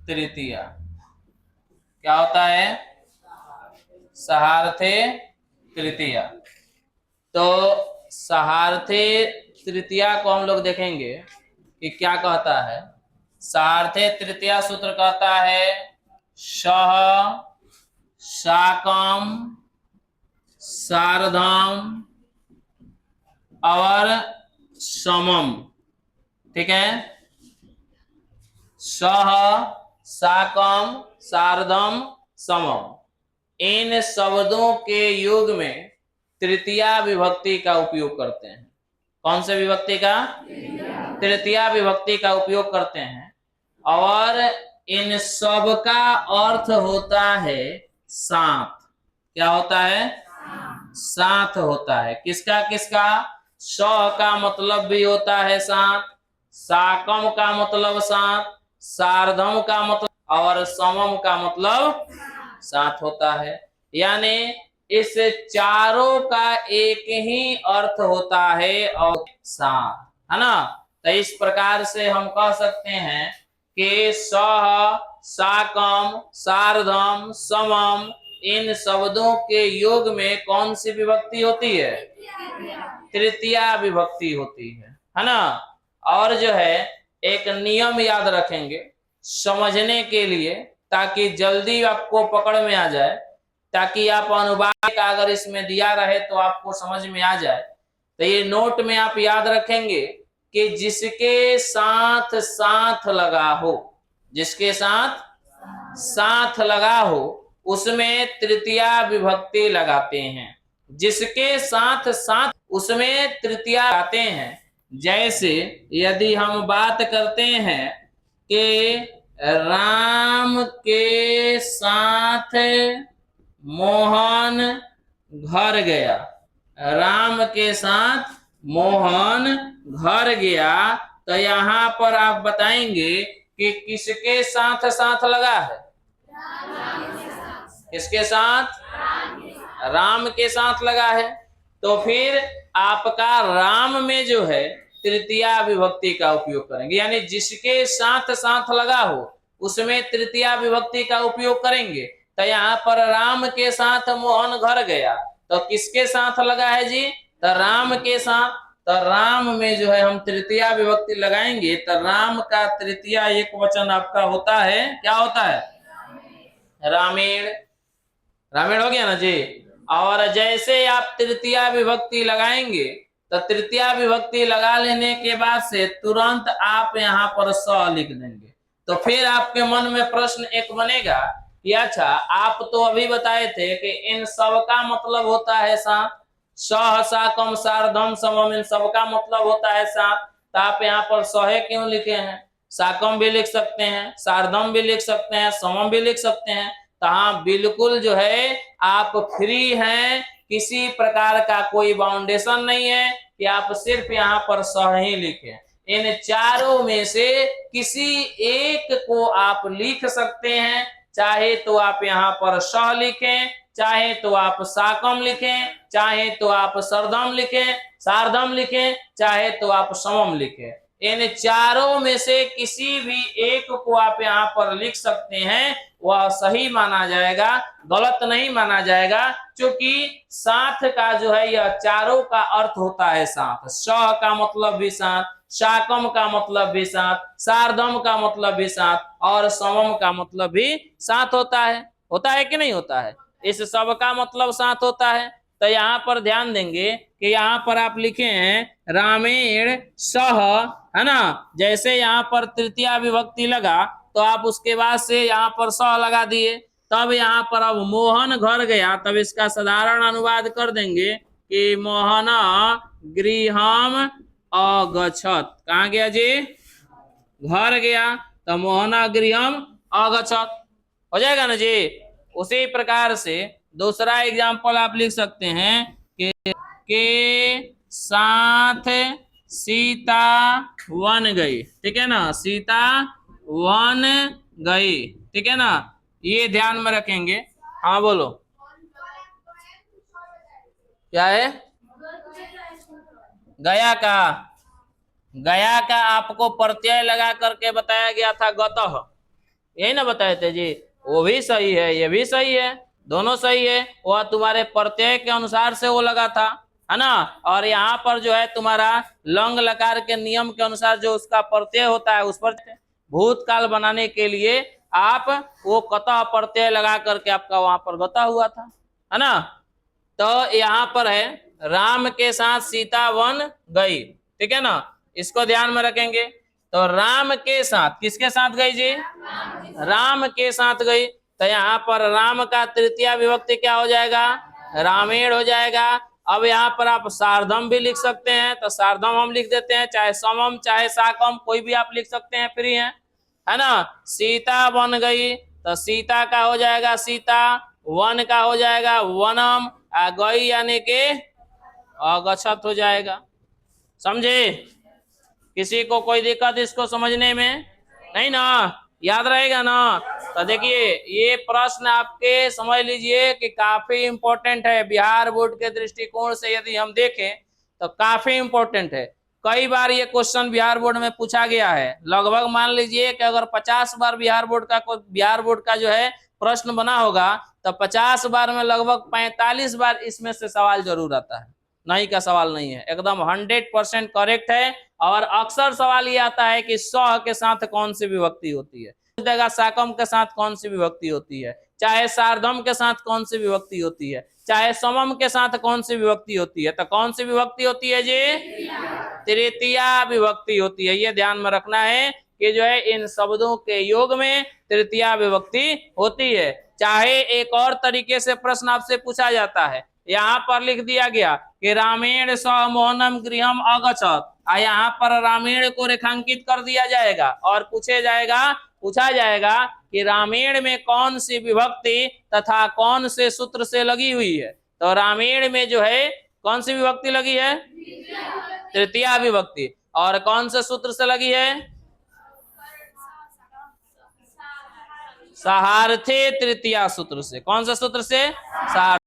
तृतीया। क्या होता है? सहार्थे तृतीया। तो सहार्थे तृतीया को हम लोग देखेंगे कि क्या कहता है। सहार्थे तृतीया सूत्र कहता है सह साकम सार्धम और समम। ठीक है, सह साकम सार्धम समम, इन शब्दों के योग में तृतीया विभक्ति का उपयोग करते हैं। कौन से विभक्ति का? तृतीया विभक्ति का उपयोग करते हैं। और इन सब का अर्थ होता है साथ। क्या होता है? साथ होता है। किसका किसका? स का मतलब भी होता है साथ, साकम का मतलब साथ, सार्धम का मतलब और समम का मतलब साथ होता है। यानी इस चारों का एक ही अर्थ होता है और साथ, है ना। तो इस प्रकार से हम कह सकते हैं कि सह साकम सार्धम समम, इन शब्दों के योग में कौन सी विभक्ति होती है? तृतीया विभक्ति होती है ना। और जो है एक नियम याद रखेंगे समझने के लिए, ताकि जल्दी आपको पकड़ में आ जाए, ताकि आप अनुवाद का अगर इसमें दिया रहे तो आपको समझ में आ जाए। तो ये नोट में आप याद रखेंगे कि जिसके साथ साथ लगा हो, जिसके साथ साथ लगा हो उसमें तृतीया विभक्ति लगाते हैं। जिसके साथ साथ उसमें तृतीया लगाते हैं। जैसे यदि हम बात करते हैं कि राम के साथ मोहन घर गया, राम के साथ मोहन घर गया, तो यहाँ पर आप बताएंगे कि किसके साथ साथ लगा है? किसके साथ? राम के साथ लगा है। तो फिर आपका राम में जो है तृतीया विभक्ति का उपयोग करेंगे, यानी जिसके साथ साथ लगा हो उसमें तृतीया विभक्ति का उपयोग करेंगे। तो यहाँ पर राम के साथ मोहन घर गया, तो किसके साथ लगा है जी? तो राम के साथ। तो राम में जो है हम तृतीया विभक्ति लगाएंगे, तो राम का तृतीया एक वचन आपका होता है, क्या होता है? रामेण। रामेण हो गया ना जी। और जैसे आप तृतीया विभक्ति लगाएंगे, तो तृतीया विभक्ति लगा लेने के बाद से तुरंत आप यहाँ पर स लिख देंगे। तो फिर आपके मन में प्रश्न एक बनेगा कि अच्छा, आप तो अभी बताए थे कि इन सब का मतलब होता है साथ, सह साकम सार्धम समम, इन सब का मतलब होता है साथ। तो आप यहाँ पर सहे क्यों लिखे हैं? साकम भी लिख सकते हैं, सार्धम भी लिख सकते हैं, समम भी लिख सकते हैं। तो हाँ, बिल्कुल जो है आप फ्री हैं, किसी प्रकार का कोई बाउंडेशन नहीं है कि आप सिर्फ यहाँ पर सह ही लिखें। इन चारों में से किसी एक को आप लिख सकते हैं। चाहे तो आप यहाँ पर सह लिखें, चाहे तो आप साकम लिखें, चाहे तो आप सरदम लिखें, सार्धम लिखें, चाहे तो आप समम लिखें। इन चारों में से किसी भी एक को आप यहाँ पर लिख सकते हैं, वह सही माना जाएगा, गलत नहीं माना जाएगा। क्योंकि साथ का जो है यह चारों का अर्थ होता है साथ। सह का मतलब भी साथ, साकम का मतलब भी साथ, सार्धम का मतलब भी साथ और समम का मतलब भी साथ होता है कि नहीं होता है? इस सब का मतलब साथ होता है। तो यहाँ पर ध्यान देंगे कि यहाँ पर आप लिखे हैं रामेण सह, है ना। जैसे यहाँ पर तृतीया विभक्ति लगा तो आप उसके बाद से यहाँ पर सह लगा दिए। तब यहाँ पर अब मोहन घर गया, तब इसका साधारण अनुवाद कर देंगे कि मोहन गृहम अगछत। कहाँ गया जी? घर गया, तो मोहन गृहम अगछत हो जाएगा ना जी। उसी प्रकार से दूसरा एग्जाम्पल आप लिख सकते हैं कि के साथ सीता वन गई। ठीक है ना, सीता वन गई, ठीक है ना, ये ध्यान में रखेंगे। हाँ बोलो, क्या है? गया का आपको प्रत्यय लगा करके बताया गया था गतः, यही ना बताए थे जी, वो भी सही है, ये भी सही है, दोनों सही है। वह तुम्हारे प्रत्यय के अनुसार से वो लगा था, है ना। और यहाँ पर जो है तुम्हारा लंग लकार के नियम के अनुसार जो उसका प्रत्यय होता है उस पर भूतकाल बनाने के लिए आप वो कतः प्रत्यय लगा करके आपका वहां पर गता हुआ था, है ना। तो यहाँ पर है राम के साथ सीता वन गई, ठीक है ना, इसको ध्यान में रखेंगे। तो राम के साथ किसके साथ गई जी? राम के साथ गई। तो यहाँ पर राम का तृतीया विभक्ति क्या हो जाएगा? रामेण हो जाएगा। अब यहाँ पर आप सार्धम भी लिख सकते हैं, तो सार्धम हम लिख देते हैं, चाहे समम चाहे साकम कोई भी आप लिख सकते हैं, फ्री है ना। सीता बन गई, तो सीता का हो जाएगा सीता, वन का हो जाएगा वनम, गई यानी के अगछत हो जाएगा। समझे? किसी को कोई दिक्कत इसको समझने में? नहीं ना, याद रहेगा ना। तो देखिए ये प्रश्न आपके समझ लीजिए कि काफी इंपॉर्टेंट है, बिहार बोर्ड के दृष्टिकोण से यदि हम देखें तो काफी इंपॉर्टेंट है। कई बार ये क्वेश्चन बिहार बोर्ड में पूछा गया है, लगभग मान लीजिए कि अगर 50 बार बिहार बोर्ड का जो है प्रश्न बना होगा तो 50 बार में लगभग 45 बार इसमें से सवाल जरूर आता है, नहीं का सवाल नहीं है, एकदम 100% करेक्ट है। और अक्सर सवाल ये आता है कि स के साथ कौन सी विभक्ति होती है, जगह साकम के साथ कौन सी विभक्ति होती है, चाहे सार्धम के साथ कौन सी विभक्ति होती है, चाहे समम के साथ कौन सी विभक्ति होती है। तो कौन सी विभक्ति होती है जी? तृतीया विभक्ति होती है। ये ध्यान में रखना है कि जो है इन शब्दों के योग में तृतीया विभक्ति होती है। चाहे एक और तरीके से प्रश्न आपसे पूछा जाता है, यहाँ पर लिख दिया गया कि रामेण स मोहनम गृहम अगछत, यहाँ पर रामेण को रेखांकित कर दिया जाएगा और पूछा जाएगा कि रामेण में कौन सी विभक्ति तथा कौन से सूत्र से लगी हुई है। तो रामेण में जो है कौन सी विभक्ति लगी है? तृतीया विभक्ति। और कौन से सूत्र से लगी है? सहार्थे तृतीया सूत्र से। कौन से सूत्र से?